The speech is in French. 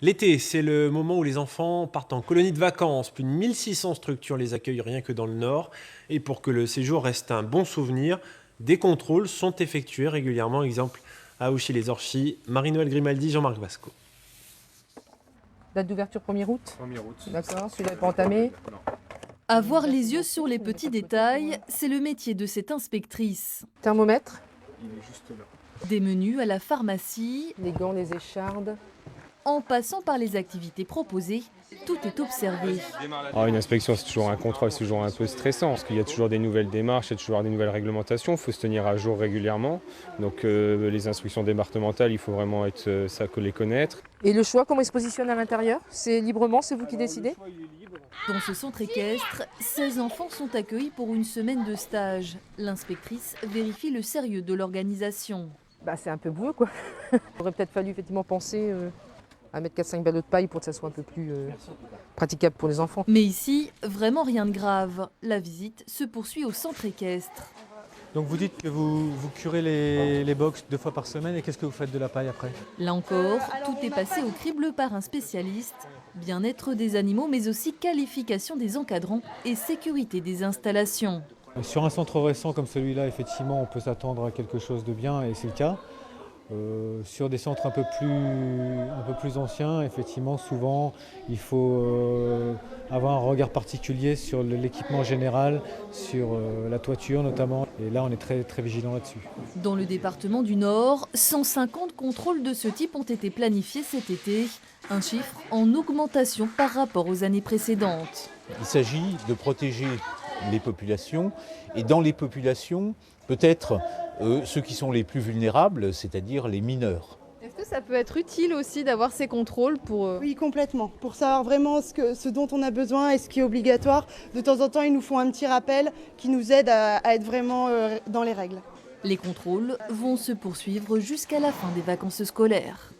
L'été, c'est le moment où les enfants partent en colonie de vacances. Plus de 1600 structures les accueillent rien que dans le Nord. Et pour que le séjour reste un bon souvenir, des contrôles sont effectués régulièrement. Exemple à Ouchy-les-Orchies, Marie-Noël Grimaldi, Jean-Marc Vasco. Date d'ouverture 1er août. 1er août. D'accord, celui-là n'est pas entamé. Non. Avoir les yeux sur les petits détails, c'est le métier de cette inspectrice. Thermomètre, Il est juste là. Des menus à la pharmacie, les gants, les échardes. en passant par les activités proposées, tout est observé. Une inspection, c'est toujours un contrôle, c'est toujours un peu stressant, parce qu'il y a toujours des nouvelles démarches, il y a toujours des nouvelles réglementations, il faut se tenir à jour régulièrement. Donc les instructions départementales, il faut vraiment les connaître. Et le choix, comment il se positionne à l'intérieur? C'est librement, c'est vous qui décidez? Dans ce centre équestre, 16 enfants sont accueillis pour une semaine de stage. L'inspectrice vérifie le sérieux de l'organisation. C'est un peu boueux, quoi. Il aurait peut-être fallu effectivement penser à mettre 4-5 ballots de paille pour que ça soit un peu plus praticable pour les enfants. Mais ici, vraiment rien de grave. La visite se poursuit au centre équestre. Donc vous dites que vous curez les box 2 fois par semaine et qu'est-ce que vous faites de la paille après? Là encore, tout est passé au crible par un spécialiste. Bien-être des animaux, mais aussi qualification des encadrants et sécurité des installations. Sur un centre récent comme celui-là, effectivement, on peut s'attendre à quelque chose de bien et c'est le cas. Sur des centres un peu plus anciens, effectivement, souvent, il faut avoir un regard particulier sur l'équipement général, sur la toiture notamment. Et là, on est très, très vigilant là-dessus. Dans le département du Nord, 150 contrôles de ce type ont été planifiés cet été. Un chiffre en augmentation par rapport aux années précédentes. Il s'agit de protéger les populations et dans les populations, peut-être ceux qui sont les plus vulnérables, c'est-à-dire les mineurs. Est-ce que ça peut être utile aussi d'avoir ces contrôles pour... Oui, complètement. Pour savoir vraiment ce dont on a besoin et ce qui est obligatoire. De temps en temps, ils nous font un petit rappel qui nous aide à être vraiment dans les règles. Les contrôles vont se poursuivre jusqu'à la fin des vacances scolaires.